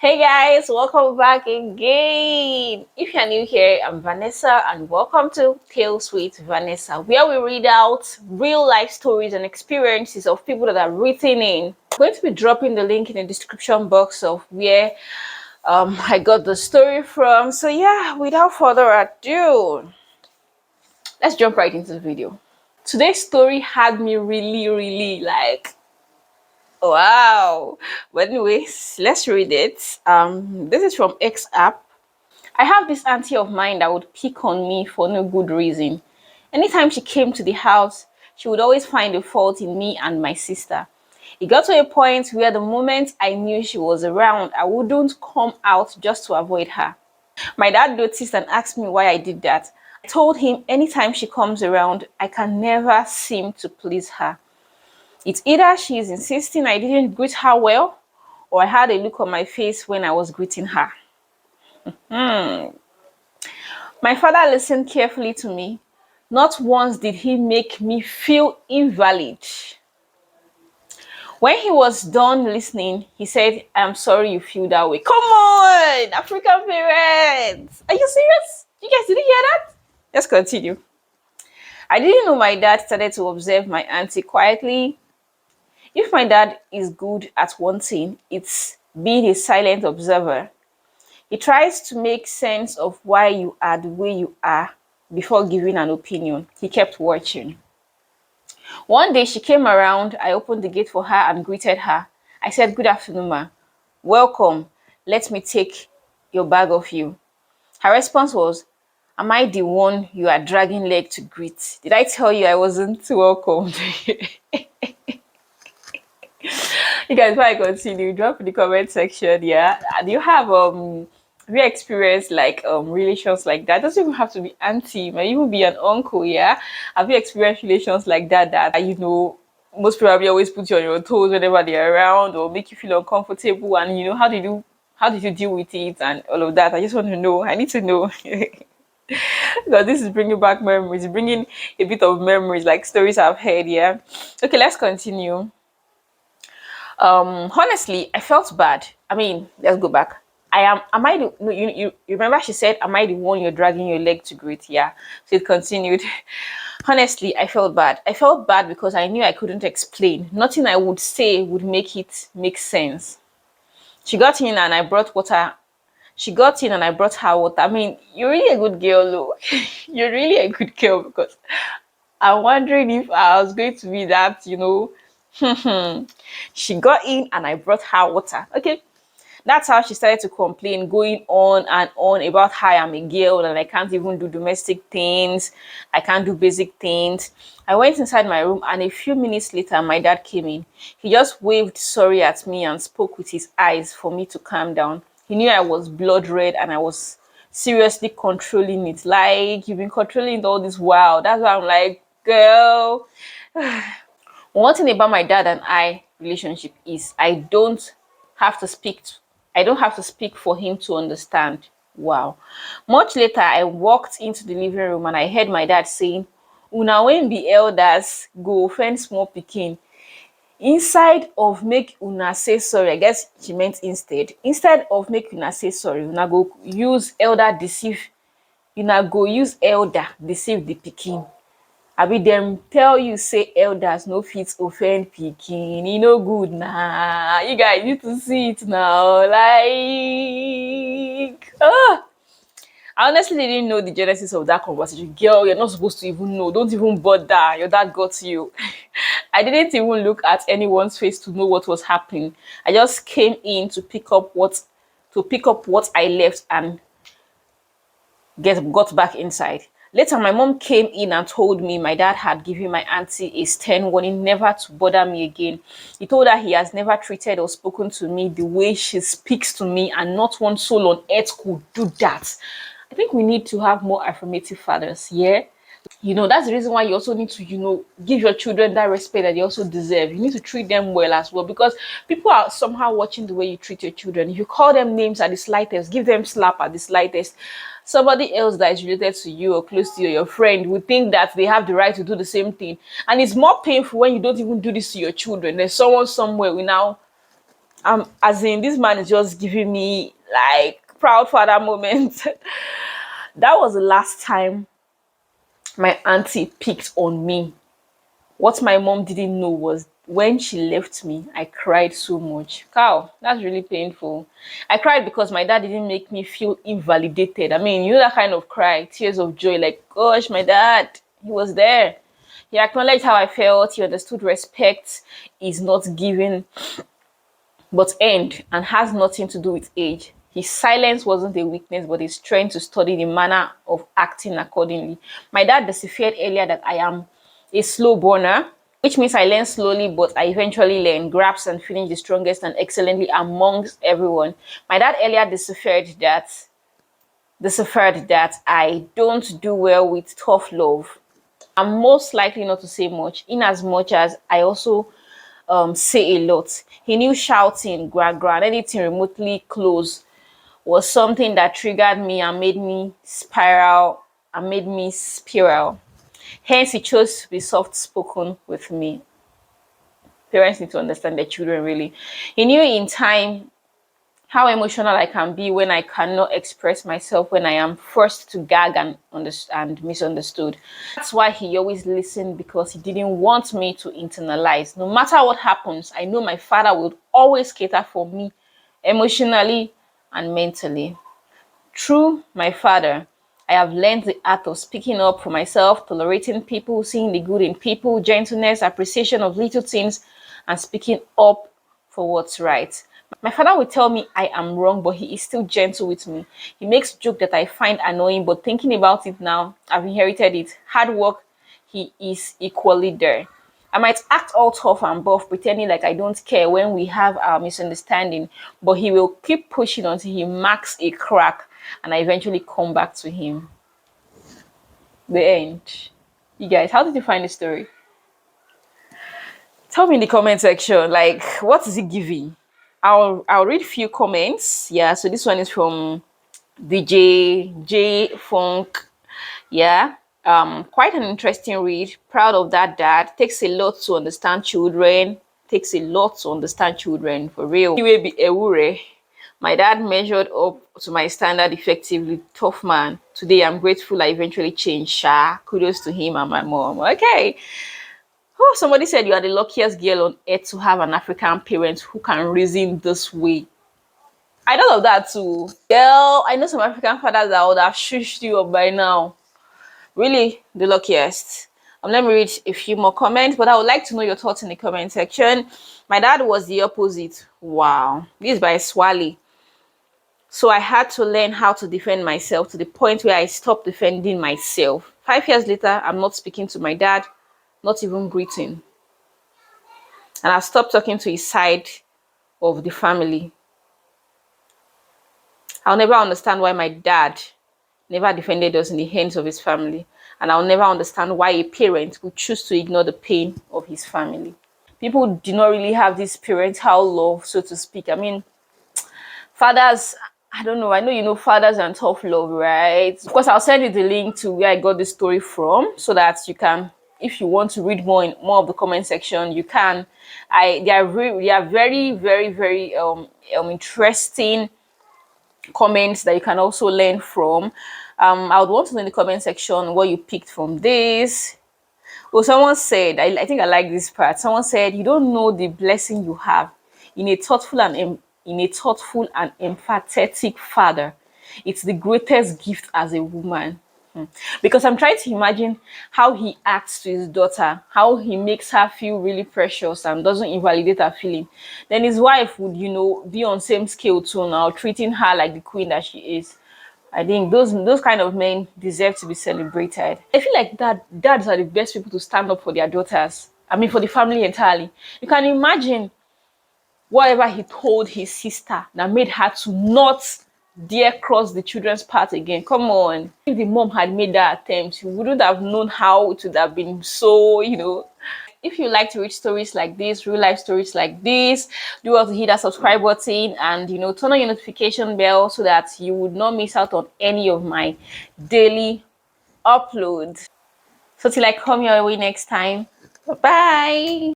Hey guys, welcome back again. If you're new here, I'm Vanessa and welcome to Tales with Vanessa, where we read out real life stories and experiences of people that are written in. I'm going to be dropping the link in the description box of where I got the story from. So yeah, without further ado, let's jump right into the video. Today's story had me really like wow. But anyways, let's read it. This is from X app. I have this auntie of mine that would pick on me for no good reason. Anytime she came to the house, she would always find a fault in me and my sister. It got to a point where the moment I knew she was around, I wouldn't come out just to avoid her. My dad noticed and asked me why I did that. I told him anytime she comes around, I can never seem to please her. It's either she is insisting I didn't greet her well, or I had a look on my face when I was greeting her. My father listened carefully to me. Not once did he make me feel invalid. When he was done listening, he said, I'm sorry you feel that way. Come on, African parents. Are you serious? You guys didn't hear that? Let's continue. I didn't know my dad started to observe my auntie quietly. If my dad is good at one thing, it's being a silent observer. He tries to make sense of why you are the way you are before giving an opinion. He kept watching. One day she came around, I opened the gate for her and greeted her. I said, good afternoon, ma. Welcome. Let me take your bag off you. Her response was, am I the one you are dragging leg to greet? Did I tell you I wasn't welcome? You guys, before I continue, drop in the comment section. Yeah, do you have you experienced like relations like that? It doesn't even have to be auntie, it might even be an uncle. Yeah, have you experienced relations like that most probably always put you on your toes whenever they're around or make you feel uncomfortable? And how did you deal with it and all of that? I just want to know. I need to know. Because this is bringing back memories, bringing a bit of memories, like stories I've heard. Yeah. Okay, let's continue. Honestly, I felt bad. I mean, let's go back. Am I the no, you remember she said, am I the one you're dragging your leg to greet? Yeah. So it continued. Honestly, I felt bad. I felt bad because I knew I couldn't explain. Nothing I would say would make it make sense. She got in and I brought water. She got in and I brought her water. I mean, you're really a good girl, though. You're really a good girl because I'm wondering if I was going to be that. She got in and I brought her water. Okay. That's how she started to complain, going on and on about how I'm a girl and I can't even do domestic things. I can't do basic things. I went inside my room and a few minutes later, my dad came in. He just waved sorry at me and spoke with his eyes for me to calm down. He knew I was blood red and I was seriously controlling it. Like, you've been controlling it all this while. That's why I'm like, girl. One thing about my dad and I relationship is have to speak I don't have to speak for him to understand. Wow. Much later I walked into the living room and I heard my dad saying, una when be elders go offend small pikin. Inside of make una say sorry, I guess she meant instead of make una say sorry, una go use elder deceive the pikin. Abi dem tell you say elders no fit offend pikin, e no good na. You guys need to see it now. Like, I honestly didn't know the genesis of that conversation. Girl, you're not supposed to even know. Don't even bother. Your dad got you. I didn't even look at anyone's face to know what was happening. I just came in to pick up what I left and got back inside. Later, my mom came in and told me my dad had given my auntie a stern warning never to bother me again. He told her he has never treated or spoken to me the way she speaks to me, and not one soul on earth could do that. I think we need to have more affirmative fathers, yeah? That's the reason why you also need to, give your children that respect that they also deserve. You need to treat them well as well, because people are somehow watching the way you treat your children. If you call them names at the slightest, give them slap at the slightest, somebody else that is related to you or close to you, your friend, would think that they have the right to do the same thing. And it's more painful when you don't even do this to your children. There's someone somewhere will now As in, this man is just giving me like proud father moment. That was the last time my auntie picked on me. What my mom didn't know was when she left me, I cried so much. Cow, that's really painful. I cried because my dad didn't make me feel invalidated. I mean, you know that kind of cry, tears of joy, like, gosh, my dad, he was there. He acknowledged how I felt. He understood respect is not given but earned and has nothing to do with age. His silence wasn't a weakness, but his strength to study the manner of acting accordingly. My dad deciphered earlier that I am a slow burner, which means I learn slowly, but I eventually learn, grasp, and finish the strongest and excellently amongst everyone. My dad earlier deciphered that I don't do well with tough love. I'm most likely not to say much, in as much as I also say a lot. He knew shouting, and anything remotely close was something that triggered me and made me spiral. Hence, he chose to be soft spoken with me. Parents need to understand their children really. He knew in time how emotional I can be when I cannot express myself, when I am forced to gag and misunderstood. That's why he always listened, because he didn't want me to internalize. No matter what happens, I know my father will always cater for me emotionally and mentally. Through my father, I have learned the art of speaking up for myself, tolerating people, seeing the good in people, gentleness, appreciation of little things, and speaking up for what's right. My father will tell me I am wrong, but he is still gentle with me. He makes joke that I find annoying, but thinking about it now, I've inherited it. Hard work, he is equally there. I might act all tough and buff, pretending like I don't care when we have our misunderstanding, but he will keep pushing until he marks a crack and I eventually come back to him. The end. You guys, how did you find the story? Tell me in the comment section, like, what is it giving? I'll read few comments. Yeah, so this one is from DJ J Funk. Yeah. Quite an interesting read. Proud of that dad. Takes a lot to understand children. Takes a lot to understand children for real. He will be ewure. My dad measured up to my standard effectively. Tough man. Today I'm grateful I eventually changed. Sha. Kudos to him and my mom. Okay. Oh, somebody said you are the luckiest girl on earth to have an African parent who can reason this way. I thought of that too. Girl, I know some African fathers that would have shushed you up by now. Really, the luckiest. Let me read a few more comments, but I would like to know your thoughts in the comment section. My dad was the opposite. Wow. This is by Swally. So I had to learn how to defend myself to the point where I stopped defending myself. 5 years later, I'm not speaking to my dad, not even greeting. And I've stopped talking to his side of the family. I'll never understand why my dad never defended us in the hands of his family. And I'll never understand why a parent would choose to ignore the pain of his family. People do not really have this parental love, so to speak. I mean, fathers, I don't know. I know you know fathers and tough love, right? Of course, I'll send you the link to where I got this story from so that you can, if you want to read more in more of the comment section, you can. They are very, very, very interesting comments that you can also learn from. I would want to know in the comment section what you picked from this. Well, someone said, I think I like this part. Someone said, you don't know the blessing you have in a thoughtful and empathetic father. It's the greatest gift as a woman. Because I'm trying to imagine how he acts to his daughter, how he makes her feel really precious and doesn't invalidate her feeling. Then his wife would, be on same scale too now, treating her like the queen that she is. I think those kind of men deserve to be celebrated. I feel like dads are the best people to stand up for their daughters. I mean, for the family entirely. You can imagine whatever he told his sister that made her to not dare cross the children's path again. Come on. If the mom had made that attempt, you wouldn't have known how it would have been so. If you like to read stories like this, real life stories like this, do well to hit that subscribe button and turn on your notification bell so that you would not miss out on any of my daily uploads. So till I come your way next time. Bye.